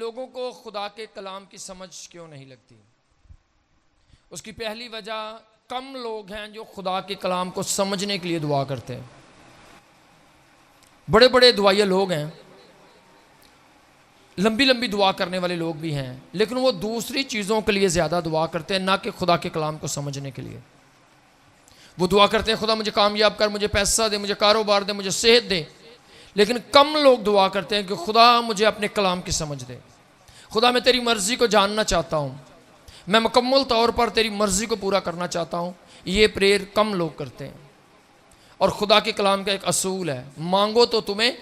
लोगों को खुदा के कलाम की समझ क्यों नहीं लगती? उसकी पहली वजह, कम लोग हैं जो खुदा के कलाम को समझने के लिए दुआ करते हैं। बड़े बड़े दुआये लोग हैं, लंबी लंबी दुआ करने वाले लोग भी हैं, लेकिन वो दूसरी चीज़ों के लिए ज़्यादा दुआ करते हैं, ना कि खुदा के कलाम को समझने के लिए। वो दुआ करते हैं, खुदा मुझे कामयाब कर, मुझे पैसा दे, मुझे कारोबार दे, मुझे सेहत दे। लेकिन कम लोग दुआ करते हैं कि खुदा मुझे अपने कलाम की समझ दे। खुदा मैं तेरी मर्ज़ी को जानना चाहता हूँ, मैं मुकम्मल तौर पर तेरी मर्ज़ी को पूरा करना चाहता हूँ। ये प्रेयर कम लोग करते हैं। और खुदा के कलाम का एक असूल है, मांगो तो तुम्हें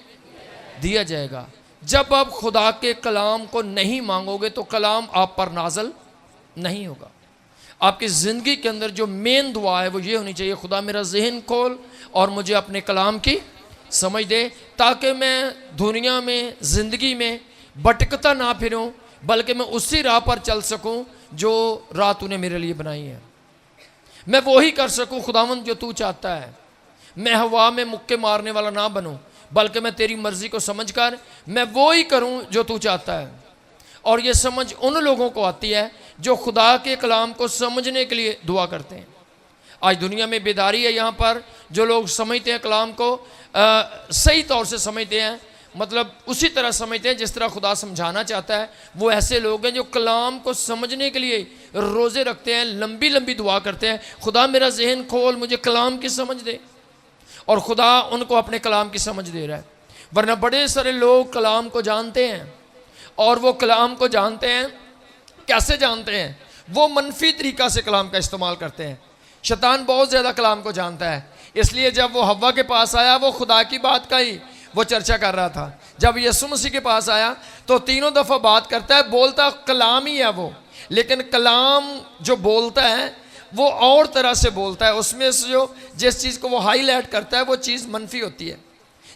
दिया जाएगा। जब आप खुदा के कलाम को नहीं मांगोगे तो कलाम आप पर नाज़िल नहीं होगा। आपकी ज़िंदगी के अंदर जो मेन दुआ है वो ये होनी चाहिए, खुदा मेरा ज़हन खोल और मुझे अपने कलाम की समझ दे, ताकि मैं दुनिया में, ज़िंदगी में भटकता ना फिरूं, बल्कि मैं उसी राह पर चल सकूं जो राह तूने मेरे लिए बनाई है। मैं वो ही कर सकूं खुदावंद जो तू चाहता है। मैं हवा में मुक्के मारने वाला ना बनूं, बल्कि मैं तेरी मर्ज़ी को समझकर मैं वो ही करूं जो तू चाहता है। और ये समझ उन लोगों को आती है जो खुदा के कलाम को समझने के लिए दुआ करते हैं। आज दुनिया में बेदारी है यहाँ पर, जो लोग समझते हैं कलाम को सही तौर से समझते हैं, मतलब उसी तरह समझते हैं जिस तरह खुदा समझाना चाहता है। वो ऐसे लोग हैं जो कलाम को समझने के लिए रोज़े रखते हैं, लंबी लंबी दुआ करते हैं, खुदा मेरा ज़हन खोल, मुझे कलाम की समझ दे। और खुदा उनको अपने कलाम की समझ दे रहा है। वरना बड़े सारे लोग कलाम को जानते हैं, और वो कलाम को जानते हैं, कैसे जानते हैं? वो मनफी तरीक़ा से कलाम का इस्तेमाल करते हैं। शैतान बहुत ज़्यादा कलाम को जानता है, इसलिए जब वो हव्वा के पास आया, वो खुदा की बात का ही वो चर्चा कर रहा था। जब यीशु मसीह के पास आया तो तीनों दफ़ा बात करता है, बोलता कलाम ही है वो, लेकिन कलाम जो बोलता है वो और तरह से बोलता है। उसमें से जो जिस चीज़ को वो हाईलाइट करता है वो चीज़ मनफी होती है।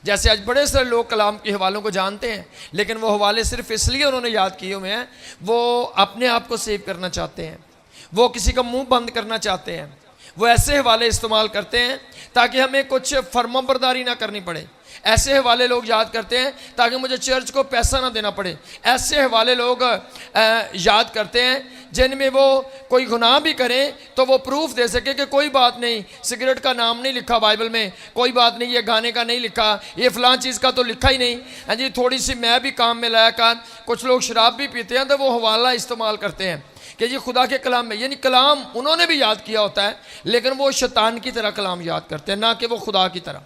जैसे आज बड़े सारे लोग कलाम के हवालों को जानते हैं, लेकिन वो हवाले सिर्फ इसलिए उन्होंने याद किए हुए हैं, वो अपने आप को सेव करना चाहते हैं, वो किसी का मुंह बंद करना चाहते हैं। वो ऐसे हवाले इस्तेमाल करते हैं ताकि हमें कुछ फर्माबरदारी ना करनी पड़े। ऐसे हवाले लोग याद करते हैं ताकि मुझे चर्च को पैसा ना देना पड़े। ऐसे हवाले लोग याद करते हैं जिनमें वो कोई गुनाह भी करें तो वो प्रूफ दे सके कि कोई बात नहीं, सिगरेट का नाम नहीं लिखा बाइबल में, कोई बात नहीं, ये गाने का नहीं लिखा, ये फ़लाँ चीज़ का तो लिखा ही नहीं। हाँ जी, थोड़ी सी मैं भी काम में लाया कर। कुछ लोग शराब भी पीते हैं तो वो हवाला इस्तेमाल करते हैं कि जी खुदा के कलाम में, यानी कलाम उन्होंने भी याद किया होता है, लेकिन वो शैतान की तरह कलाम याद करते हैं, ना कि वो खुदा की तरह।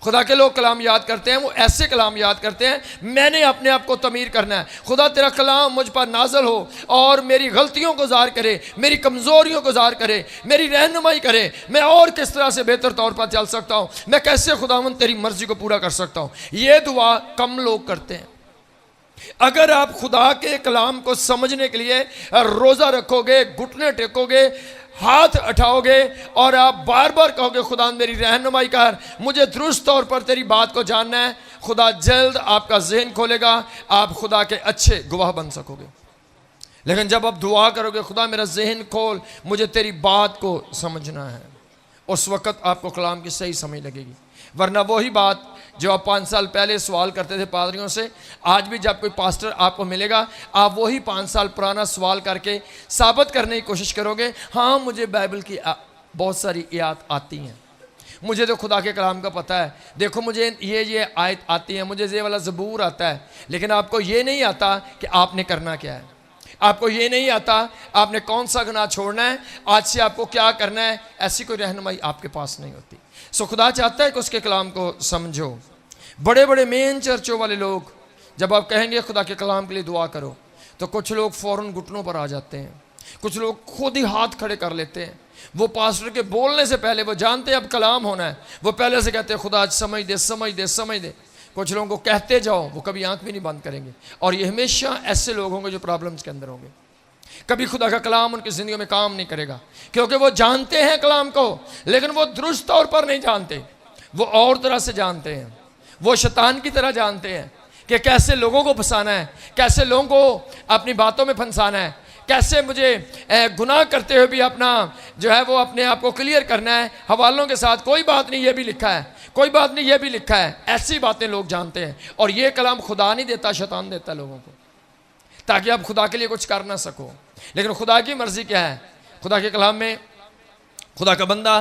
खुदा के लोग कलाम याद करते हैं, वो ऐसे कलाम याद करते हैं, मैंने अपने आप को तमीर करना है, खुदा तेरा कलाम मुझ पर नाज़िल हो और मेरी गलतियों को ज़ाहिर करे, मेरी कमज़ोरियों को ज़ाहिर करे, मेरी रहनुमाई करे, मैं और किस तरह से बेहतर तौर पर चल सकता हूँ, मैं कैसे खुदावंद तेरी मर्ज़ी को पूरा कर सकता हूँ। ये दुआ कम लोग करते हैं। अगर आप खुदा के कलाम को समझने के लिए रोज़ा रखोगे, घुटने टेकोगे, हाथ उठाओगे और आप बार बार कहोगे खुदा मेरी रहनुमाई कर, मुझे दुरुस्त तौर पर तेरी बात को जानना है, खुदा जल्द आपका ज़हन खोलेगा, आप खुदा के अच्छे गवाह बन सकोगे। लेकिन जब आप दुआ करोगे खुदा मेरा ज़हन खोल, मुझे तेरी बात को समझना है, उस वक़्त आपको कलाम की सही समझ लगेगी। वरना वही बात जो आप 5 साल पहले सवाल करते थे पादरियों से, आज भी जब कोई पास्टर आपको मिलेगा, आप वही 5 साल पुराना सवाल करके साबित करने की कोशिश करोगे, हाँ मुझे बाइबल की बहुत सारी आयत आती हैं, मुझे तो खुदा के कलाम का पता है, देखो मुझे ये आयत आती है, मुझे ये वाला ज़बूर आता है। लेकिन आपको ये नहीं आता कि आपने करना क्या है, आपको ये नहीं आता आपने कौन सा गुनाह छोड़ना है, आज से आपको क्या करना है, ऐसी कोई रहनुमाई आपके पास नहीं होती। सो खुदा चाहता है कि उसके कलाम को समझो। बड़े बड़े मेन चर्चों वाले लोग जब आप कहेंगे खुदा के कलाम के लिए दुआ करो, तो कुछ लोग फ़ौरन घुटनों पर आ जाते हैं, कुछ लोग खुद ही हाथ खड़े कर लेते हैं। वो पास्टर के बोलने से पहले वो जानते हैं अब कलाम होना है, वो पहले से कहते हैं खुदा आज समझ दे, समझ दे, समझ दे। कुछ लोगों को कहते जाओ, वो कभी आंख भी नहीं बंद करेंगे। और ये हमेशा ऐसे लोग होंगे जो प्रॉब्लम्स के अंदर होंगे। कभी खुदा का कलाम उनकी ज़िंदगी में काम नहीं करेगा, क्योंकि वो जानते हैं कलाम को, लेकिन वो दुरुस्त तौर पर नहीं जानते, वो और तरह से जानते हैं, वो शैतान की तरह जानते हैं कि कैसे लोगों को फंसाना है, कैसे लोगों को अपनी बातों में फंसाना है, कैसे मुझे गुनाह करते हुए भी अपना जो है वो अपने आप को क्लियर करना है हवालों के साथ। कोई बात नहीं, ये भी लिखा है, कोई बात नहीं, ये भी लिखा है। ऐसी बातें लोग जानते हैं, और ये कलाम खुदा नहीं देता, शैतान देता है लोगों को। ताकि आप खुदा के लिए कुछ कर ना सको। लेकिन खुदा की मर्जी क्या है? खुदा के कलाम में खुदा का बंदा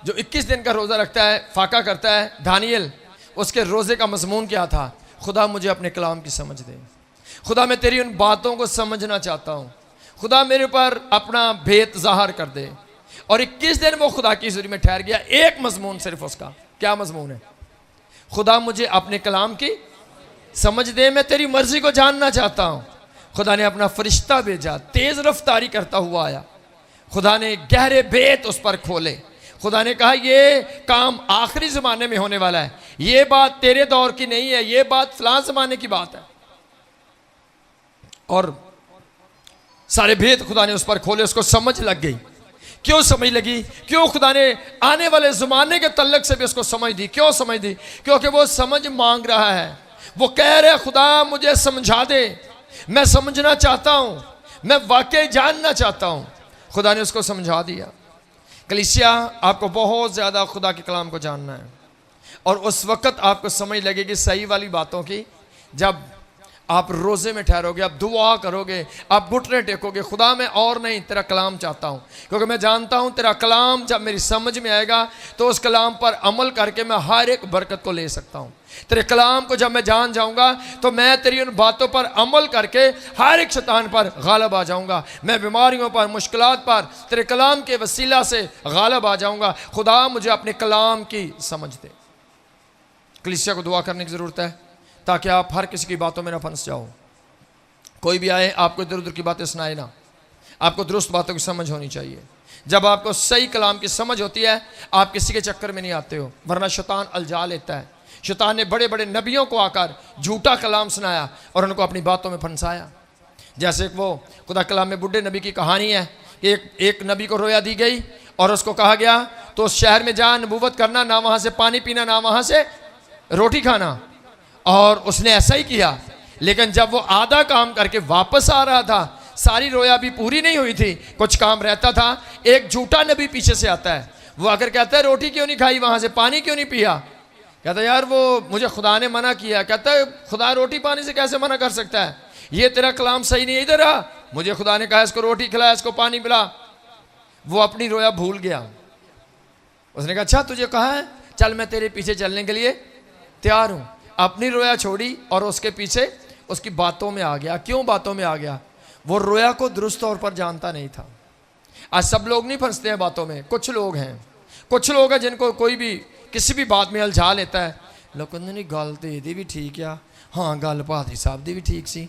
जो 21 दिन का रोज़ा रखता है, फाका करता है, दानियल, उसके रोज़े का मजमून क्या था? खुदा मुझे अपने कलाम की समझ दे, खुदा मैं तेरी उन बातों को समझना चाहता हूँ, खुदा मेरे पर अपना भेद ज़ाहिर कर दे। और 21 दिन वो खुदा की हुज़ूरी में ठहर गया। एक मजमून सिर्फ उसका, क्या मजमून है? खुदा मुझे अपने कलाम की समझ दे, मैं तेरी मर्जी को जानना चाहता हूँ। खुदा ने अपना फरिश्ता भेजा, तेज रफ्तारी करता हुआ आया। खुदा ने गहरे भेद उस पर खोले। खुदा ने कहा ये काम आखिरी ज़माने में होने वाला है, ये बात तेरे दौर की नहीं है, ये बात फलां ज़माने की बात है। और सारे भेद खुदा ने उस पर खोले, उसको समझ लग गई। क्यों समझ लगी? क्यों खुदा ने आने वाले ज़माने के तल्लक से भी उसको समझ दी? क्यों समझ दी? क्योंकि वो समझ मांग रहा है। वो कह रहे खुदा मुझे समझा दे, मैं समझना चाहता हूँ, मैं वाकई जानना चाहता हूँ। खुदा ने उसको समझा दिया। कलीसिया, आपको बहुत ज़्यादा खुदा के कलाम को जानना है, और उस वक़्त आपको समझ लगेगी सही वाली बातों की जब आप रोज़े में ठहरोगे, आप दुआ करोगे, आप घुटने टेकोगे। खुदा मैं और नहीं, तेरा कलाम चाहता हूँ, क्योंकि मैं जानता हूँ तेरा कलाम जब मेरी समझ में आएगा तो उस कलाम पर अमल करके मैं हर एक बरकत को ले सकता हूँ। तेरे कलाम को जब मैं जान जाऊँगा तो मैं तेरी उन बातों पर अमल करके हर एक शैतान पर गालिब आ जाऊँगा। मैं बीमारियों पर, मुश्किलात पर तेरे कलाम के वसीला से गालिब आ जाऊँगा। खुदा मुझे अपने कलाम की समझ दे। कलीसिया को दुआ करने की ज़रूरत है ताकि आप हर किसी की बातों में ना फंस जाओ। कोई भी आए आपको इधर उधर की बातें सुनाए ना, आपको दुरुस्त बातों की समझ होनी चाहिए। जब आपको सही कलाम की समझ होती है आप किसी के चक्कर में नहीं आते हो, वरना शैतान अलझा लेता है। शैतान ने बड़े बड़े नबियों को आकर झूठा कलाम सुनाया और उनको अपनी बातों में फंसाया। जैसे वो खुदा कलाम में बुढ़े नबी की कहानी है। एक नबी को रोया दी गई और उसको कहा गया तो उस शहर में जा, नबूवत करना, ना वहाँ से पानी पीना, ना वहाँ से रोटी खाना। और उसने ऐसा ही किया। लेकिन जब वो आधा काम करके वापस आ रहा था, सारी रोया भी पूरी नहीं हुई थी, कुछ काम रहता था, एक झूठा नबी पीछे से आता है। वो आकर कहता है रोटी क्यों नहीं खाई, वहाँ से पानी क्यों नहीं पिया? कहता है यार वो मुझे खुदा ने मना किया। कहता है खुदा रोटी पानी से कैसे मना कर सकता है? ये तेरा कलाम सही नहीं है। इधर आ, मुझे खुदा ने कहा इसको रोटी खिला, इसको पानी पिला। वो अपनी रोया भूल गया। उसने कहा अच्छा तुझे कहा है, चल मैं तेरे पीछे चलने के लिए तैयार हूँ। अपनी रोया छोड़ी और उसके पीछे उसकी बातों में आ गया। क्यों बातों में आ गया? वो रोया को दुरुस्त तौर पर जानता नहीं था। आज सब लोग नहीं फंसते हैं बातों में, कुछ लोग हैं जिनको कोई भी किसी भी बात में उलझा लेता है। लोग कहते नहीं गल तो ये भी ठीक है, हाँ गल पादरी साहब दी भी ठीक सी,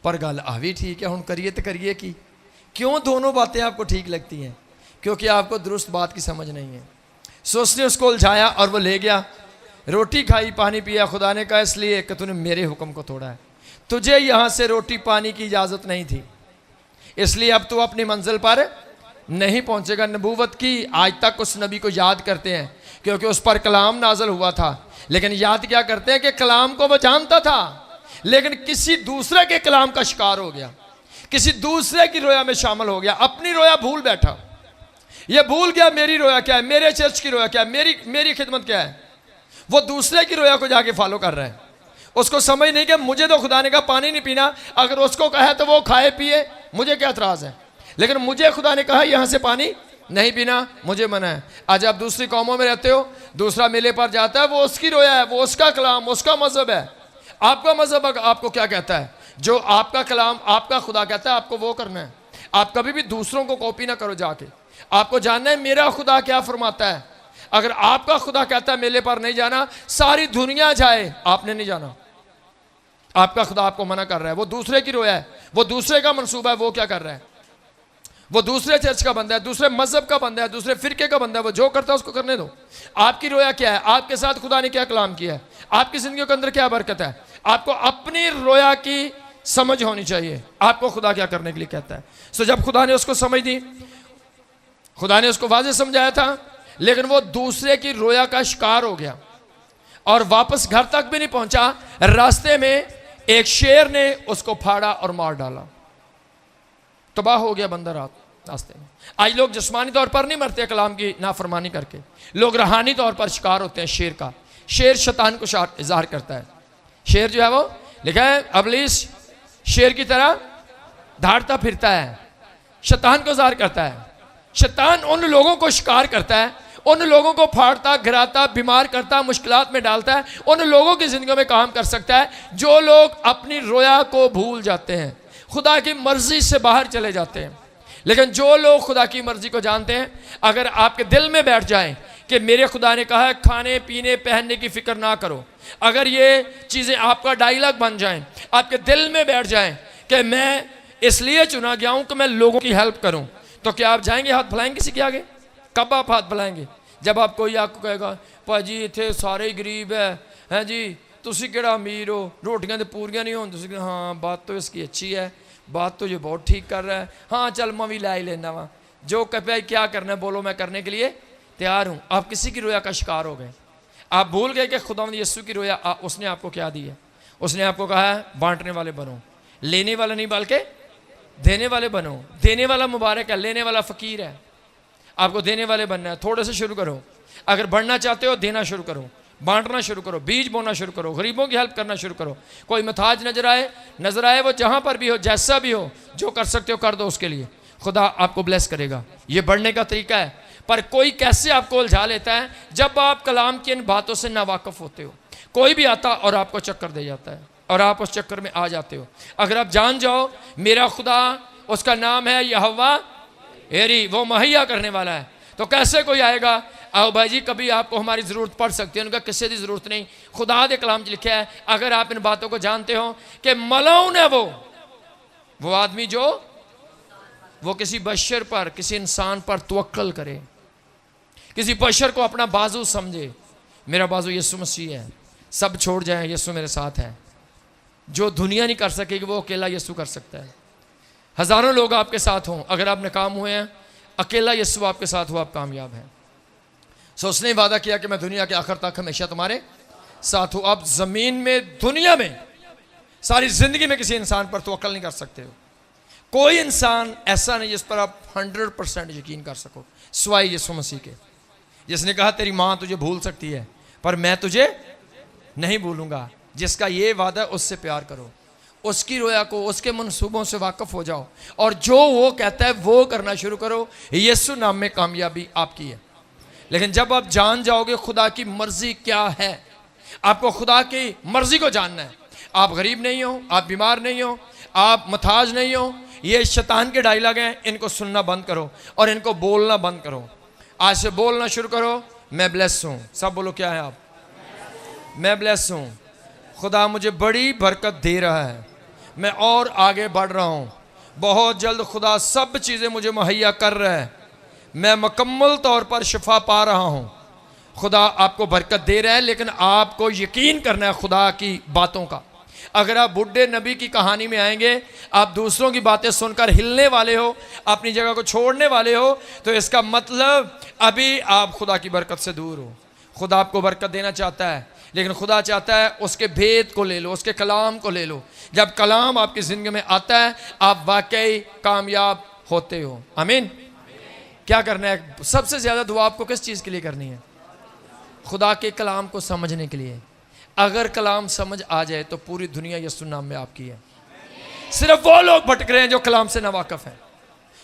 पर गल आ भी ठीक है, हुण करिए तो करिए की। क्यों दोनों बातें आपको ठीक लगती हैं? क्योंकि आपको दुरुस्त बात की समझ नहीं है। सो उसने उसको उलझाया और वो ले गया, रोटी खाई, पानी पिया। खुदा ने कहा इसलिए कि तूने मेरे हुक्म को तोड़ा है, तुझे यहाँ से रोटी पानी की इजाज़त नहीं थी, इसलिए अब तू अपनी मंजिल पर नहीं पहुँचेगा। नबूवत की आज तक उस नबी को याद करते हैं क्योंकि उस पर कलाम नाजल हुआ था। लेकिन याद क्या करते हैं कि कलाम को वो जानता था, लेकिन किसी दूसरे के कलाम का शिकार हो गया, किसी दूसरे की रोया में शामिल हो गया, अपनी रोया भूल बैठा। ये भूल गया मेरी रोया क्या है, मेरे चर्च की रोया क्या है, मेरी खिदमत क्या है। वो दूसरे की रोया को जाके फॉलो कर रहे हैं। उसको समझ नहीं कि मुझे तो खुदा ने कहा पानी नहीं पीना, अगर उसको कहा है तो वो खाए पिए, मुझे क्या एतराज़ है। लेकिन मुझे खुदा ने कहा यहाँ से पानी नहीं पीना, मुझे मना है। आज आप दूसरी कौमों में रहते हो, दूसरा मेले पर जाता है, वो उसकी रोया है, वो उसका कलाम, उसका मजहब है। आपका मजहब आपको क्या कहता है? जो आपका कलाम आपका खुदा कहता है आपको वो करना है। आप कभी भी दूसरों को कॉपी ना करो जाके। आपको जानना है मेरा खुदा क्या फरमाता है। अगर आपका खुदा कहता है मेले पर नहीं जाना, सारी दुनिया जाए, आपने नहीं जाना। आपका खुदा आपको मना कर रहा है। वो दूसरे की रोया है, वो दूसरे का मंसूबा है, वो क्या कर रहा है? वो दूसरे चर्च का बंदा है, दूसरे मजहब का बंदा है, दूसरे फिरके का बंदा है। वो जो करता है उसको करने दो। आपकी रोया क्या है? आपके साथ खुदा ने क्या कलाम किया है? आपकी जिंदगी के अंदर क्या बरकत है? आपको अपनी रोया की समझ होनी चाहिए, आपको खुदा क्या करने के लिए कहता है। सो जब खुदा ने उसको समझ दी, खुदा ने उसको वाज़ेह समझाया था, लेकिन वो दूसरे की रोया का शिकार हो गया और वापस घर तक भी नहीं पहुंचा। रास्ते में एक शेर ने उसको फाड़ा और मार डाला। तबाह हो गया बंदा रास्ते में। आज लोग जिस्मानी तौर पर नहीं मरते कलाम की नाफरमानी करके, लोग रूहानी तौर पर शिकार होते हैं शेर का। शेर शैतान को ज़ाहिर करता है। शेर जो है वो लिखा है इब्लीस शेर की तरह धाड़ता फिरता है, शैतान को ज़ाहिर करता है। शैतान उन लोगों को शिकार करता है, उन लोगों को फाड़ता, गिराता, बीमार करता, मुश्किलात में डालता है। उन लोगों की ज़िंदगी में काम कर सकता है जो लोग अपनी रोया को भूल जाते हैं, खुदा की मर्ज़ी से बाहर चले जाते हैं। लेकिन जो लोग खुदा की मर्ज़ी को जानते हैं, अगर आपके दिल में बैठ जाए कि मेरे खुदा ने कहा है खाने पीने पहनने की फ़िक्र ना करो, अगर ये चीज़ें आपका डायलॉग बन जाएं, आपके दिल में बैठ जाएं कि मैं इसलिए चुना गया हूं कि मैं लोगों की हेल्प करूं, तो क्या आप जाएंगे हाथ फैलाएंगे किसी के आगे? कब आप हाथ फैलाएंगे? जब आप कोई आपको कहेगा भाजी इतने सारे ही गरीब हैं जी, तुसी केड़ा अमीर हो, रोटियां तो पूरियां नहीं होंगी। हाँ बात तो इसकी अच्छी है, बात तो ये बहुत ठीक कर रहा है, हाँ चल मैं भी ला ही लेना वहाँ, जो कह क्या करना है बोलो, मैं करने के लिए तैयार हूँ। आप किसी की रोया का शिकार हो गए। आप भूल गए कि खुदावंद यीशु की रोया उसने आपको क्या दी है। उसने आपको कहा है बांटने वाले बनो, लेने वाला नहीं बल्कि देने वाले बनो। देने वाला मुबारक है, लेने वाला फ़कीर है। आपको देने वाले बनना है। थोड़े से शुरू करो, अगर बढ़ना चाहते हो देना शुरू करो, बांटना शुरू करो, बीज बोना शुरू करो, गरीबों की हेल्प करना शुरू करो। कोई महताज नजर आए वो जहाँ पर भी हो, जैसा भी हो, जो कर सकते हो कर दो उसके लिए, खुदा आपको ब्लेस करेगा। ये बढ़ने का तरीका है। पर कोई कैसे आपको उलझा लेता है जब आप कलाम की इन बातों से नावाकिफ होते हो। कोई भी आता और आपको चक्कर दे जाता है और आप उस चक्कर में आ जाते हो। अगर आप जान जाओ मेरा खुदा, उसका नाम है यहोवा एरी, वो मुहैया करने वाला है, तो कैसे कोई आएगा? आओ भाई जी कभी आपको हमारी ज़रूरत पड़ सकती है। उनका किसी की ज़रूरत नहीं। खुदा दे कलाम लिखा है, अगर आप इन बातों को जानते हो कि मलऊन है वो आदमी जो वो किसी बशर पर, किसी इंसान पर तवक्कल करे, किसी बशर को अपना बाजू समझे। मेरा बाजू यीशु मसीह है, सब छोड़ जाए यीशु मेरे साथ है। जो दुनिया नहीं कर सकेगी वो अकेला यीशु कर सकता है। हज़ारों लोग आपके साथ हों, अगर आप नाकाम हुए हैं, अकेला यीशु आपके साथ हो, आप कामयाब हैं। सो उसने वादा किया कि मैं दुनिया के आखिर तक हमेशा तुम्हारे साथ हूँ। आप ज़मीन में, दुनिया में, सारी ज़िंदगी में किसी इंसान पर तवक्कल नहीं कर सकते हो। कोई इंसान ऐसा नहीं जिस पर आप 100% यकीन कर सको सिवाय यीशु मसीह के, जिसने कहा तेरी माँ तुझे भूल सकती है पर मैं तुझे नहीं भूलूंगा। जिसका ये वादा, उससे प्यार करो, उसकी रोया को, उसके मनसूबों से वाकिफ हो जाओ और जो वो कहता है वो करना शुरू करो। यीशु नाम में कामयाबी आपकी है। लेकिन जब आप जान जाओगे खुदा की मर्जी क्या है, आपको खुदा की मर्जी को जानना है। आप गरीब नहीं हो, आप बीमार नहीं हो, आप मुहताज नहीं हो, ये शैतान के डायलॉग हैं, इनको सुनना बंद करो और इनको बोलना बंद करो। आज से बोलना शुरू करो, मैं ब्लेस हूँ। सब बोलो क्या है आप? मैं ब्लेस हूँ, खुदा मुझे बड़ी बरकत दे रहा है, मैं और आगे बढ़ रहा हूँ। बहुत जल्द खुदा सब चीज़ें मुझे मुहैया कर रहा है, मैं मुकम्मल तौर पर शिफा पा रहा हूँ। खुदा आपको बरकत दे रहा है, लेकिन आपको यकीन करना है खुदा की बातों का। अगर आप बुढ़े नबी की कहानी में आएंगे, आप दूसरों की बातें सुनकर हिलने वाले हो, अपनी जगह को छोड़ने वाले हो, तो इसका मतलब अभी आप खुदा की बरकत से दूर हो। खुदा आपको बरकत देना चाहता है, लेकिन खुदा चाहता है उसके भेद को ले लो, उसके कलाम को ले लो। जब कलाम आपकी ज़िंदगी में आता है, आप वाकई कामयाब होते हो। आमीन। क्या करना है? सबसे ज़्यादा दुआ आपको किस चीज़ के लिए करनी है? खुदा के कलाम को समझने के लिए। अगर कलाम समझ आ जाए तो पूरी दुनिया यीशु नाम में आपकी है। सिर्फ वो लोग भटक रहे हैं जो कलाम से नावाकिफ हैं।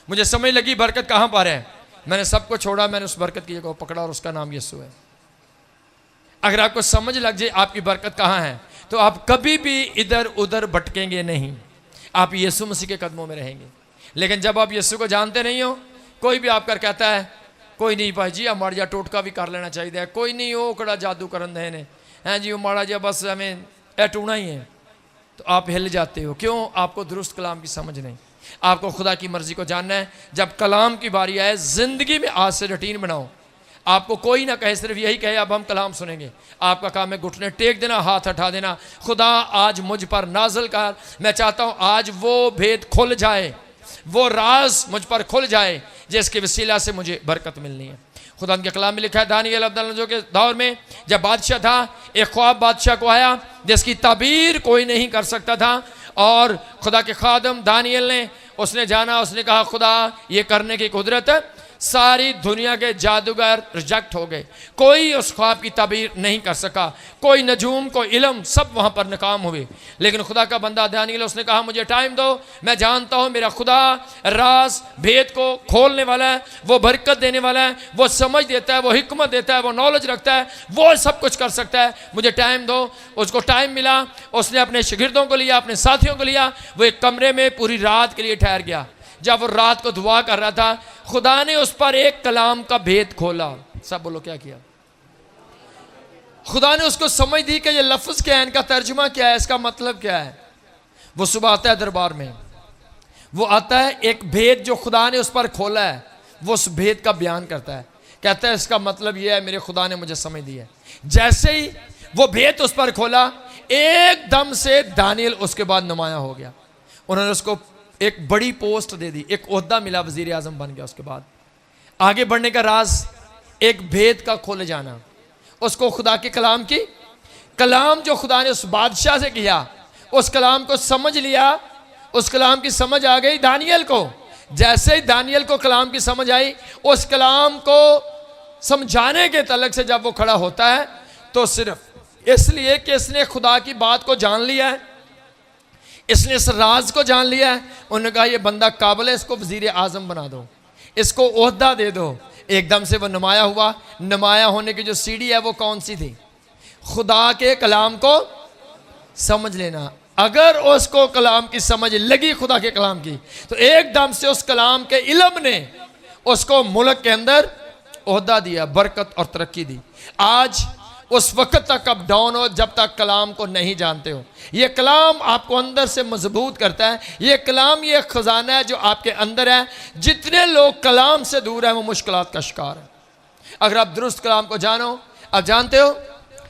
मुझे समझ लगी बरकत कहाँ पर है, मैंने सबको छोड़ा, मैंने उस बरकत की जगह पकड़ा और उसका नाम यीशु है। अगर आपको समझ लग जाए आपकी बरकत कहाँ है, तो आप कभी भी इधर उधर भटकेंगे नहीं, आप यीशु मसीह के कदमों में रहेंगे। लेकिन जब आप यीशु को जानते नहीं हो, कोई भी आपकर कहता है कोई नहीं भाई जी माड़ा जा टोटका भी कर लेना चाहिए, कोई नहीं वो कड़ा जादू करन दे ने हैं जी, वो माड़ा जा बस हमें टूना ही है, तो आप हिल जाते हो। क्यों? आपको दुरुस्त कलाम की समझ नहीं। आपको खुदा की मर्जी को जानना है। जब कलाम की बारी आए, ज़िंदगी में आज से रूटीन बनाओ। आपको कोई ना कहे, सिर्फ यही कहे अब हम कलाम सुनेंगे, आपका काम है घुटने टेक देना, हाथ हटा देना। खुदा आज मुझ पर नाज़िल कर, मैं चाहता हूँ आज वो भेद खुल जाए, वो राज मुझ पर खुल जाए जिसके वसीला से मुझे बरकत मिलनी है। खुदा के कलाम में लिखा है, दानियल अब्दुल्लाह के दौर में जब बादशाह था, एक ख्वाब बादशाह को आया जिसकी ताबीर कोई नहीं कर सकता था, और खुदा के खादम दानियल ने, उसने जाना, उसने कहा खुदा ये करने की कुदरत सारी दुनिया के जादूगर रिजेक्ट हो गए, कोई उस ख्वाब की ताबीर नहीं कर सका, कोई नजूम, कोई इल्म, सब वहाँ पर नाकाम हुए। लेकिन खुदा का बंदा दानियल, उसने कहा मुझे टाइम दो, मैं जानता हूँ मेरा खुदा राज भेद को खोलने वाला है, वो बरकत देने वाला है, वो समझ देता है, वो हिकमत देता है, वो नॉलेज रखता है, वो सब कुछ कर सकता है, मुझे टाइम दो। उसको टाइम मिला, उसने अपने शागिर्दों को लिया, अपने साथियों को लिया, वो एक कमरे में पूरी रात के लिए ठहर गया। जब वो रात को दुआ कर रहा था, खुदा ने उस पर एक कलाम का भेद खोला। सब बोलो क्या किया? खुदा ने उसको समझ दी कि ये लफ्ज़ क्या है, इनका तर्जुमा क्या है, इसका मतलब क्या है। वो सुबह आता है दरबार में, वो आता है, एक भेद जो खुदा ने उस पर खोला है, वो उस भेद का बयान करता है, कहता है इसका मतलब ये है, मेरे खुदा ने मुझे समझ दी है। जैसे ही वो भेद उस पर खोला, एकदम से दानियल उसके बाद नुमाया हो गया। उन्होंने उसको एक बड़ी पोस्ट दे दी, एक ओहदा मिला, वजीर आजम बन गया। उसके बाद आगे बढ़ने का राज एक भेद का खोले जाना, उसको खुदा के कलाम की, कलाम जो खुदा ने उस बादशाह से किया, उस कलाम को समझ लिया, उस कलाम की समझ आ गई दानियल को। जैसे ही दानियल को कलाम की समझ आई, उस कलाम को समझाने के तलक से जब वो खड़ा होता है, तो सिर्फ इसलिए कि इसने खुदा की बात को जान लिया है, इसने इस राज को जान लिया है। उन्होंने कहा ये बंदा काबिल है, इसको वजीर आजम बना दो, इसको ओहदा दे दो। एकदम से वो नुमाया हुआ। नुमाया होने की जो सीढ़ी है वो कौन सी थी? खुदा के कलाम को समझ लेना। अगर उसको कलाम की समझ लगी, खुदा के कलाम की, तो एकदम से उस कलाम के इल्म ने उसको मुल्क के अंदर ओहदा दिया, बरकत और तरक्की दी। आज उस वक्त तक अब डाउन हो जब तक कलाम को नहीं जानते हो। ये कलाम आपको अंदर से मजबूत करता है। ये कलाम ये खजाना है जो आपके अंदर है। जितने लोग कलाम से दूर हैं वो मुश्किलात का शिकार है। अगर आप दुरुस्त कलाम को जानो, आप जानते हो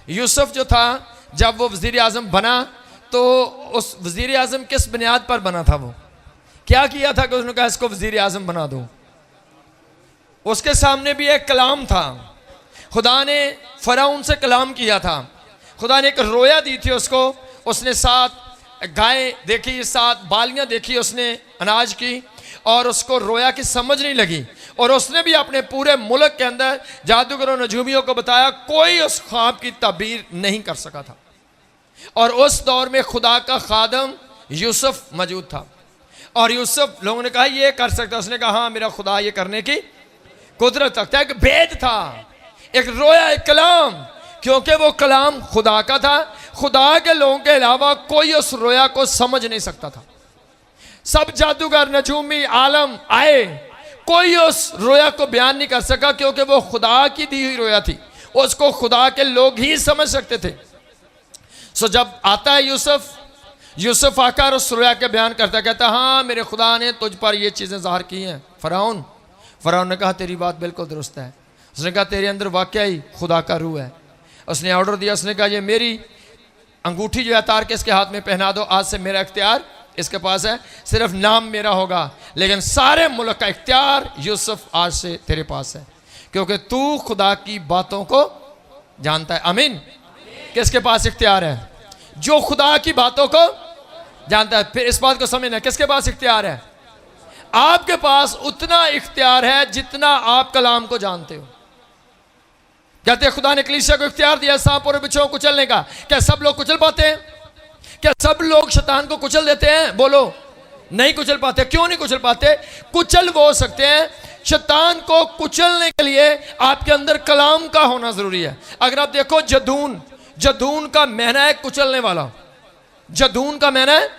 यूसुफ जो था, जब वो वजीर आजम बना, तो उस वजीर आजम किस बुनियाद पर बना था? वो क्या किया था कि उसने कहा इसको वजीर आजम बना दो? उसके सामने भी एक कलाम था। खुदा ने फ़िरौन से कलाम किया था। खुदा ने एक रोया दी थी उसको, उसने 7 गाय देखी, 7 बालियाँ देखी उसने अनाज की, और उसको रोया की समझ नहीं लगी। और उसने भी अपने पूरे मुल्क के अंदर जादूगरों नजूमियों को बताया, कोई उस ख्वाब की ताबीर नहीं कर सका था। और उस दौर में खुदा का खादम यूसुफ मौजूद था, और यूसुफ, लोगों ने कहा ये कर सकता, उसने कहा हाँ मेरा खुदा ये करने की कुदरत रखता है। एक भेद था, एक रोया, एक कलाम, क्योंकि वो कलाम खुदा का था। खुदा के लोगों के अलावा कोई उस रोया को समझ नहीं सकता था। सब जादूगर नजूमी आलम आए, कोई उस रोया को बयान नहीं कर सका, क्योंकि वो खुदा की दी हुई रोया थी। उसको खुदा के लोग ही समझ सकते थे। सो जब आता है यूसुफ आकर उस रोया के बयान करता, कहता हाँ मेरे खुदा ने तुझ पर ये चीज़ें ज़ाहिर की हैं। फ़िरौन ने कहा तेरी बात बिल्कुल दुरुस्त है। उसने कहा तेरे अंदर वाकई खुदा का रूह है। उसने ऑर्डर दिया, उसने कहा ये मेरी अंगूठी जो है तार के इसके हाथ में पहना दो, आज से मेरा इख्तियार इसके पास है, सिर्फ नाम मेरा होगा, लेकिन सारे मुल्क का इख्तियार यूसुफ आज से तेरे पास है, क्योंकि तू खुदा की बातों को जानता है। आमीन। किसके पास इख्तियार है? जो खुदा की बातों को जानता है। फिर इस बात को समझना, किसके पास इख्तियार है? आपके पास उतना इख्तियार है जितना आप कलाम को जानते हो। कहते हैं खुदा ने कलीसिया को इख्तियार दिया सांप और बिच्छू को कुचलने का। क्या सब लोग कुचल पाते हैं? क्या सब लोग शैतान को कुचल देते हैं? बोलो, नहीं कुचल पाते। क्यों नहीं कुचल पाते? कुचल वो हो सकते हैं, शैतान को कुचलने के लिए आपके अंदर कलाम का होना जरूरी है। अगर आप देखो जदून का मैना है कुचलने वाला, जदून का मैना है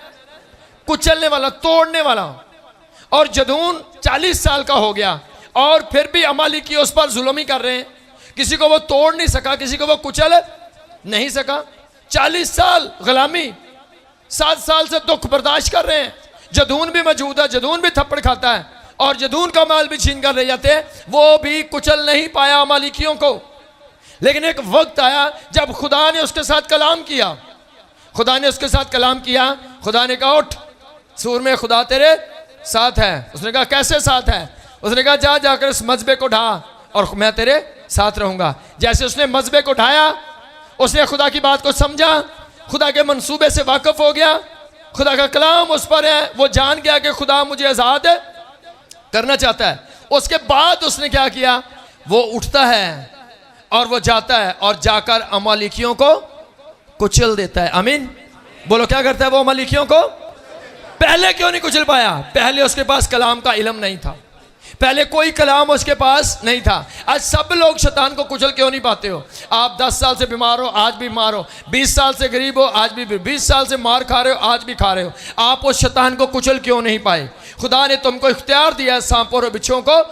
कुचलने वाला, तोड़ने वाला। और जदून 40 साल का हो गया और फिर भी अमालिकी उस पर जुल्म ही कर रहे हैं। किसी को वो तोड़ नहीं सका, किसी को वो कुचल नहीं सका। 40 साल गुलामी, 7 साल से दुख बर्दाश्त कर रहे हैं। जदून भी मौजूद है, जदून भी थप्पड़ खाता है और जदून का माल भी छीन कर ले जाते हैं, वो भी कुचल नहीं पाया अमालिकियों को। लेकिन एक वक्त आया जब खुदा ने उसके साथ कलाम किया। खुदा ने उसके साथ कलाम किया। खुदा ने कहा उठ, सूर में खुदा तेरे साथ है। उसने कहा कैसे साथ है? उसने कहा जा जाकर इस मजबे को ढा और मैं तेरे साथ रहूंगा। जैसे उसने मजबे को ढाया, उसने खुदा की बात को समझा, खुदा के मंसूबे से वाकिफ हो गया। खुदा का कलाम उस पर है, वो जान गया कि खुदा मुझे आज़ाद करना चाहता है। उसके बाद उसने क्या किया, वो उठता है और वो जाता है और जाकर अमालिकियों को कुचल देता है। आमीन बोलो, क्या करता है वो अमालिकियों को? पहले क्यों नहीं कुचल पाया? पहले उसके पास कलाम का इल्म नहीं था, पहले कोई कलाम उसके पास नहीं था। आज सब लोग शैतान को कुचल क्यों नहीं पाते हो? आप 10 साल से बीमार हो, आज भी बीमार हो, 20 साल से गरीब हो, आज भी 20 साल से मार खा रहे हो, आज भी खा रहे हो। आप उस शैतान को कुचल क्यों नहीं पाए? खुदा ने तुमको इख्तियार दिया है, सांपों और बिच्छों को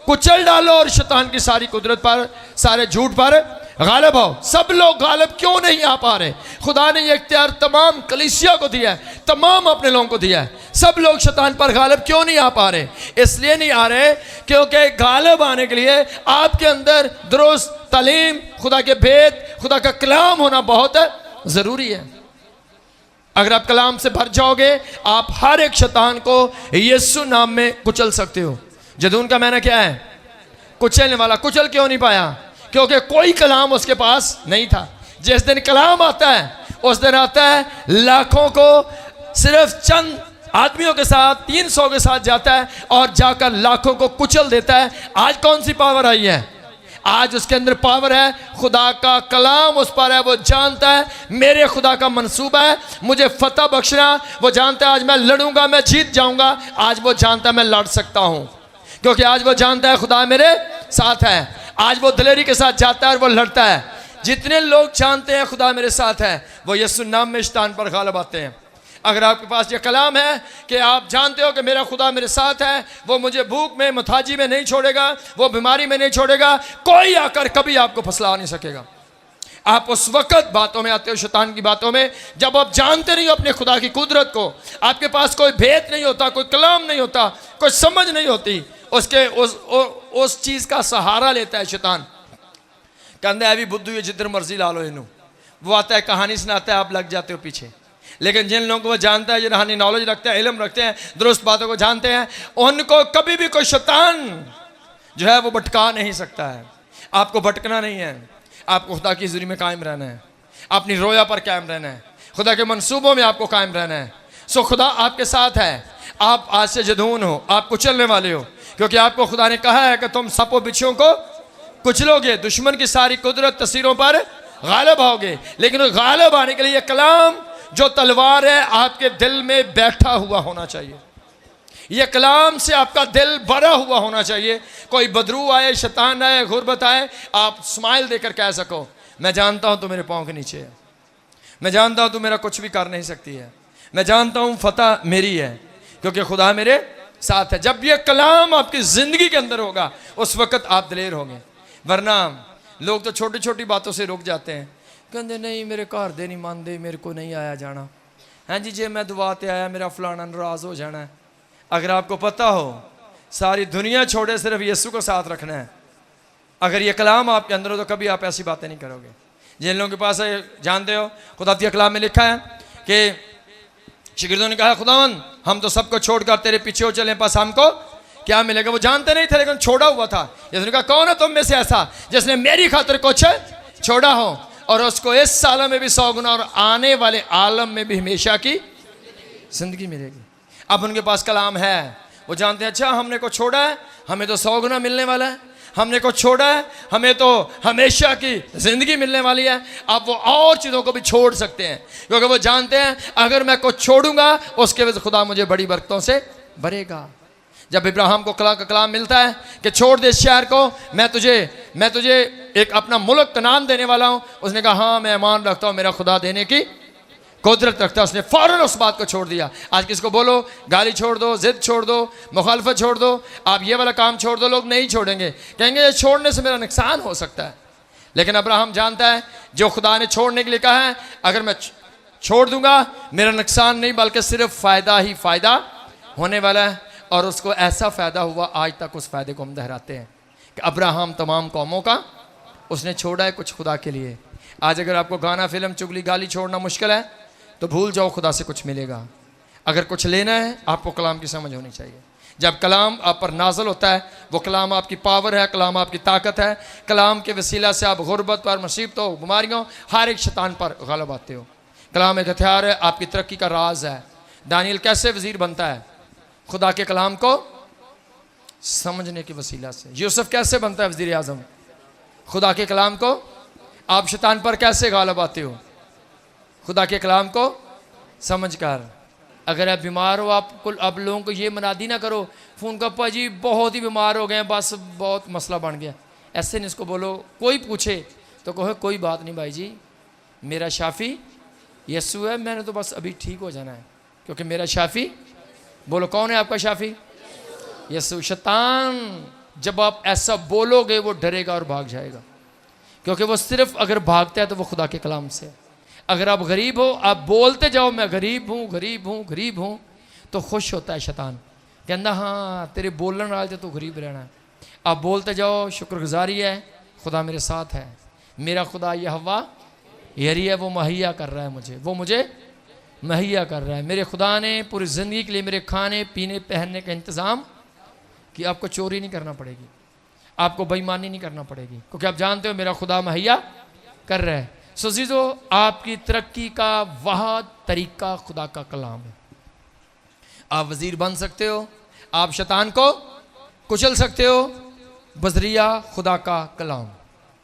कुचल डालो और शैतान की सारी कुदरत पर, सारे झूठ पर गालिब हो। सब लोग गालिब क्यों नहीं आ पा रहे? खुदा ने ये इख्तियार तमाम कलीसिया को दिया है, तमाम अपने लोगों को दिया है। सब लोग शैतान पर गालिब क्यों नहीं आ पा रहे? इसलिए नहीं आ रहे क्योंकि गालिब आने के लिए आपके अंदर दुरुस्त तालीम, खुदा के भेद, खुदा का कलाम होना बहुत ज़रूरी है। अगर आप कलाम से भर जाओगे, आप हर एक शैतान को यीशु नाम में कुचल सकते हो। जदून का मैंने क्या है? कुचलने वाला। कुचल क्यों नहीं पाया? क्योंकि कोई कलाम उसके पास नहीं था। जिस दिन कलाम आता है उस दिन आता है लाखों को, सिर्फ चंद आदमियों के साथ, 300 के साथ जाता है और जाकर लाखों को कुचल देता है। आज कौन सी पावर आई है? आज उसके अंदर पावर है, खुदा का कलाम उस पर है। वो जानता है मेरे खुदा का मंसूबा है मुझे फतह बख्शना। वो जानता है आज मैं लड़ूंगा, मैं जीत जाऊंगा। आज वो जानता है मैं लड़ सकता हूं, क्योंकि आज वो जानता है खुदा मेरे साथ है। आज वो दिलेरी के साथ जाता है और वो लड़ता है। जितने लोग जानते हैं खुदा मेरे साथ है, वो यीशु नाम में शैतान पर गालिब आते हैं। अगर आपके पास ये कलाम है कि आप जानते हो कि मेरा खुदा मेरे साथ है, वो मुझे भूख में, मुताजी में नहीं छोड़ेगा, वो बीमारी में नहीं छोड़ेगा, कोई आकर कभी आपको फंसला नहीं सकेगा। आप उस वक्त बातों में आते हो, शैतान की बातों में, जब आप जानते नहीं हो अपने खुदा की कुदरत को। आपके पास कोई भेद नहीं होता, कोई कलाम नहीं होता, कोई समझ नहीं होती। उसके उस चीज़ का सहारा लेता है शैतान। कहते हैं भी बुद्धू ये जिधर मर्जी ला लो इनू। वो आता है कहानी सुनाता है, आप लग जाते हो पीछे। लेकिन जिन लोगों को वो जानता है, जिन हानि नॉलेज रखते हैं, इल्म रखते हैं, दुरुस्त बातों को जानते हैं, उनको कभी भी कोई शैतान जो है वो भटका नहीं सकता है। आपको भटकना नहीं है, आपको खुदा की हुजूरी में कायम रहना है, अपनी रोया पर कायम रहना है, खुदा के मंसूबों में आपको कायम रहना है। सो खुदा आपके साथ है। आप आज से जदून हो, आप कुचलने वाले हो, क्योंकि आपको खुदा ने कहा है कि तुम सपों बिच्छों को कुचलोगे, दुश्मन की सारी कुदरत तस्वीरों पर गालिब आओगे। लेकिन गालिब आने के लिए कलाम जो तलवार है आपके दिल में बैठा हुआ होना चाहिए। यह कलाम से आपका दिल भरा हुआ होना चाहिए। कोई बदरू आए, शैतान आए, गुर्बत आए, आप स्माइल देकर कह सको मैं जानता हूं तू मेरे पांव के नीचे है, मैं जानता हूं तू मेरा कुछ भी कर नहीं सकती है, मैं जानता हूं फतह मेरी है, क्योंकि खुदा मेरे साथ है। जब यह कलाम आपकी जिंदगी के अंदर होगा उस वक्त आप दिलेर होंगे। वरना लोग तो छोटी छोटी बातों से रुक जाते हैं, कहते नहीं मेरे घर दे नहीं मानते, मेरे को नहीं आया जाना, हाँ जी जे मैं दुआ ते आया मेरा फलाना नाराज हो जाना है। अगर आपको पता हो सारी दुनिया छोड़े, सिर्फ यीशु को साथ रखना है, अगर ये कलाम आपके अंदर हो तो कभी आप ऐसी बातें नहीं करोगे। जिन लोगों के पास है, जानते हो खुदा के कलाम में लिखा है कि शिगिर्दों ने कहा खुदावन हम तो सबको छोड़कर तेरे पीछे हो चले, पास हमको क्या मिलेगा? वो जानते नहीं थे लेकिन छोड़ा हुआ था। यीशु ने कहा कौन है तुम में से ऐसा जिसने मेरी खातिर कुछ छोड़ा हो और उसको इस साल में भी 100 गुना और आने वाले आलम में भी हमेशा की जिंदगी मिलेगी। अब उनके पास कलाम है, वो जानते हैं अच्छा हमने को छोड़ा है, हमें तो 100 गुना मिलने वाला है, हमने को छोड़ा है, हमें तो हमेशा की जिंदगी मिलने वाली है। अब वो और चीज़ों को भी छोड़ सकते हैं, क्योंकि वो जानते हैं अगर मैं कुछ छोड़ूंगा उसके वजह खुदा मुझे बड़ी बरकतों से भरेगा। जब इब्राहिम को कलाम मिलता है कि छोड़ दे इस शहर को, मैं तुझे एक अपना मुल्क कनान देने वाला हूँ, उसने कहा हाँ मैं ईमान रखता हूँ, मेरा खुदा देने की कुदरत रखता है। उसने फौरन उस बात को छोड़ दिया। आज किसको बोलो गाली छोड़ दो, जिद छोड़ दो, मुखालफत छोड़ दो, आप ये वाला काम छोड़ दो, लोग नहीं छोड़ेंगे, कहेंगे छोड़ने से मेरा नुकसान हो सकता है। लेकिन अब्राहम जानता है जो खुदा ने छोड़ने के लिए कहा है, अगर मैं छोड़ दूंगा मेरा नुकसान नहीं बल्कि सिर्फ फ़ायदा ही फ़ायदा होने वाला है। और उसको ऐसा फ़ायदा हुआ, आज तक उस फ़ायदे को हम दोहराते हैं कि अब्राहम तमाम कौमों का उसने छोड़ा है कुछ खुदा के लिए। आज अगर आपको गाना, फिल्म, चुगली, गाली छोड़ना मुश्किल है तो भूल जाओ खुदा से कुछ मिलेगा। अगर कुछ लेना है आपको कलाम की समझ होनी चाहिए। जब कलाम आप पर नाजल होता है, वो कलाम आपकी पावर है, कलाम आपकी ताकत है। कलाम के वसीला से आप गुर्बत पर, मुसीबतों, बीमारियों, हर एक शैतान पर गालिब आते हो। कलाम एक हथियार है, आपकी तरक्की का राज है। दानियल कैसे वजीर बनता है? खुदा के कलाम को समझने के वसीला से। यूसुफ कैसे बनता है वज़ीर आज़म? खुदा के कलाम को। आप शैतान पर कैसे गालिब आते हो? खुदा के कलाम को समझ कर। अगर आप बीमार हो, आप लोगों को ये मनादी ना करो फ़ोन का, अप्पा जी बहुत ही बीमार हो गए हैं, बस बहुत मसला बन गया। ऐसे नहीं, इसको बोलो। कोई पूछे तो कहो कोई बात नहीं भाई जी, मेरा शाफ़ी यीशु है, मैंने तो बस अभी ठीक हो जाना है, क्योंकि मेरा शाफ़ी। बोलो कौन है आपका शाफ़ी? यीशु। शैतान जब आप ऐसा बोलोगे वो डरेगा और भाग जाएगा, क्योंकि वो सिर्फ अगर भागता है तो वो खुदा के कलाम से। अगर आप गरीब हो, आप बोलते जाओ मैं गरीब हूँ गरीब हूँ गरीब हूँ, तो खुश होता है शैतान, कहना हाँ तेरे बोलने वाले तो गरीब रहना है। आप बोलते जाओ शुक्रगुजारी है, खुदा मेरे साथ है, मेरा खुदा यहोवा यरी है, वो मुहैया कर रहा है मुझे, वो मुझे मुहैया कर रहा है। मेरे खुदा ने पूरी ज़िंदगी के लिए मेरे खाने पीने पहनने का इंतज़ाम कि आपको चोरी नहीं करना पड़ेगी, आपको बेईमानी नहीं करना पड़ेगी, क्योंकि आप जानते हो मेरा खुदा मुहैया कर रहा है। सो अज़ीज़ो, आपकी तरक्की का वह तरीका खुदा का कलाम है। आप वज़ीर बन सकते हो, आप शैतान को कुचल सकते हो, बज़रिया खुदा का कलाम।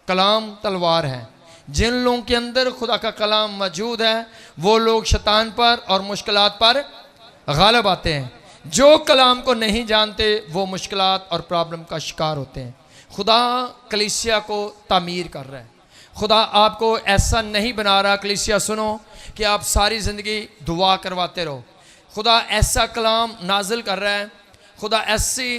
कलाम तलवार है। जिन लोगों के अंदर खुदा का कलाम मौजूद है वो लोग शैतान पर और मुश्किलात पर गालिब आते हैं। जो कलाम को नहीं जानते वो मुश्किलात और प्रॉब्लम का शिकार होते हैं। खुदा कलीसिया को तामीर कर रहा है। खुदा आपको ऐसा नहीं बना रहा, कलीसिया सुनो, कि आप सारी ज़िंदगी दुआ करवाते रहो। खुदा ऐसा कलाम नाजिल कर रहा है, खुदा ऐसी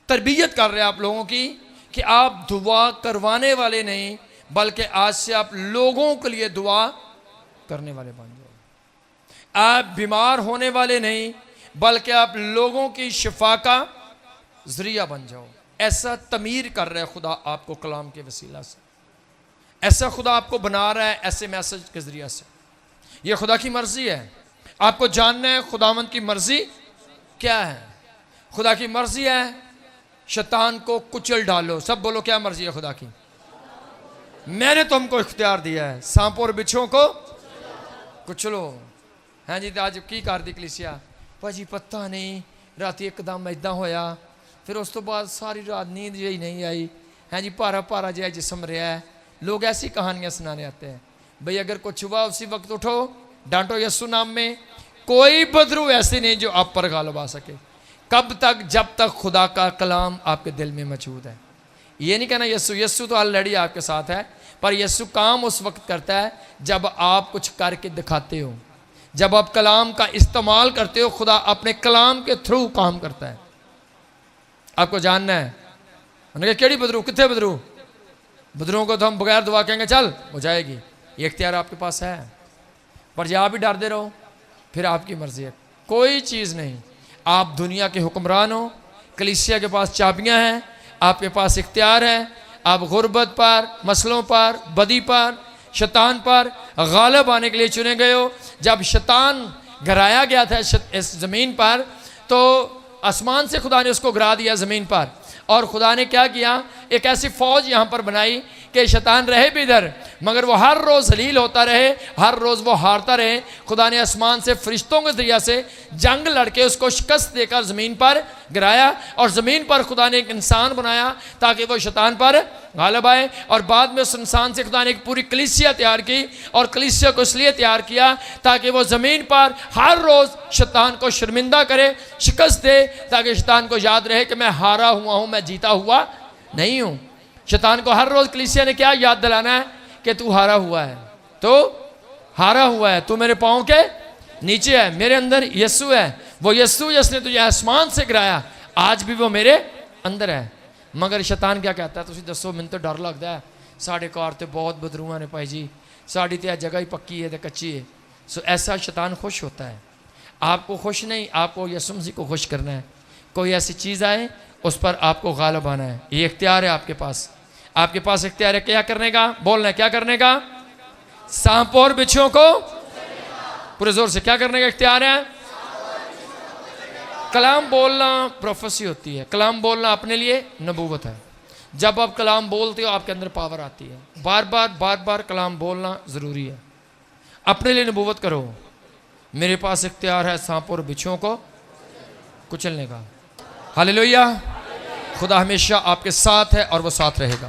तरबियत कर रहा है आप लोगों की कि आप दुआ करवाने वाले नहीं, बल्कि आज से आप लोगों के लिए दुआ करने वाले बन जाओ। आप बीमार होने वाले नहीं, बल्कि आप लोगों की शिफा का ज़रिया बन जाओ। ऐसा तमीर कर रहा है खुदा आपको कलाम के वसीला से। ऐसा खुदा आपको बना रहा है ऐसे मैसेज के ज़रिए से। यह खुदा की मर्ज़ी है। आपको जानना है खुदावंद की मर्ज़ी क्या है। खुदा की मर्ज़ी है शैतान को कुचल डालो। सब बोलो क्या मर्ज़ी है खुदा की? मैंने तुमको इख्तियार दिया है, सांपों और बिच्छों को कुचलो। हाँ जी, तो आज की कर दी कलीसिया? भाजी पता नहीं, रात एकदम इदा होया, फिर उस तो बाद सारी रात नींद जी नहीं आई। हाँ जी, भारा भारा जहा जिसम रहा है। लोग ऐसी कहानियाँ सुनाने आते हैं। भाई अगर कुछ हुआ उसी वक्त उठो, डांटो यीशु नाम में। कोई बदरू ऐसे नहीं जो आप पर गालिब आ सके। कब तक? जब तक खुदा का कलाम आपके दिल में मौजूद है। ये नहीं कहना यीशु, यीशु तो ऑलरेडी आपके साथ है, पर यीशु काम उस वक्त करता है जब आप कुछ करके दिखाते हो, जब आप कलाम का इस्तेमाल करते हो। खुदा अपने कलाम के थ्रू काम करता है। आपको जानना है। उन्होंने कहा केड़ी बदरू, कितने बदरू? बदरूओं को तो हम बगैर दुआ कहेंगे चल हो जाएगी। ये इख्तियार आपके पास है, पर जब आप भी डरते रहो फिर आपकी मर्जी है। कोई चीज़ नहीं। आप दुनिया के हुक्मरान हो, कलीसिया के पास चाबियां हैं, आपके पास इख्तियार है। आप गुर्बत पर, मसलों पर, बदी पर, शैतान पर गालिब आने के लिए चुने गए हो। जब शैतान गिराया गया था इस ज़मीन पर, तो आसमान से खुदा ने उसको गिरा दिया ज़मीन पर, और खुदा ने क्या किया, एक ऐसी फ़ौज यहाँ पर बनाई कि शैतान रहे भी इधर, मगर वो हर रोज़ जलील होता रहे, हर रोज़ वो हारता रहे। खुदा ने आसमान से फरिश्तों के ज़रिए से जंग लड़के उसको शिकस्त देकर ज़मीन पर गिराया, और ज़मीन पर खुदा ने एक इंसान बनाया ताकि वो शैतान पर गालिब आए। और बाद में उस इंसान से खुदा ने एक पूरी कलीसिया तैयार की, और कलीसिया को इसलिए तैयार किया ताकि वो ज़मीन पर हर रोज़ शैतान को शर्मिंदा करे, शिकस्त दे, ताकि शैतान को याद रहे कि मैं हारा हुआ हूँ, मैं जीता हुआ नहीं हूँ। शैतान को हर रोज़ कलीसिया ने क्या याद दिलाना है कि तू हारा हुआ है, तो हारा हुआ है, तू मेरे पाँव के नीचे है। मेरे अंदर यीशु है, वो यीशु जिसने तुझे आसमान से गिराया, आज भी वो मेरे अंदर है। मगर शैतान क्या कहता है? तुम दसो, मैंने तो डर लगता है, साढ़े कार तो बहुत बदरूआ ने भाई जी, साड़ी तो जगह ही पक्की है तो कच्ची है। सो ऐसा शैतान खुश होता है। आपको खुश नहीं, आपको यीशु मसीह को खुश करना है। कोई ऐसी चीज़ आए उस पर आपको गालिब आना है। ये इख्तियार है आपके पास। आपके पास इख्तियार है क्या करने का? बोलना है क्या करने का? सांपों और बिच्छुओं को पूरे जोर से क्या करने का इख्तियार है? कलाम बोलना प्रोफेसी होती है। कलाम बोलना अपने लिए नबूवत है। जब आप कलाम बोलते हो आपके अंदर पावर आती है। बार बार कलाम बोलना ज़रूरी है। अपने लिए नबूवत करो, मेरे पास इख्तियार है सांपों और बिच्छुओं को कुचलने का। हालेलुया। खुदा हमेशा आपके साथ है और वो साथ रहेगा।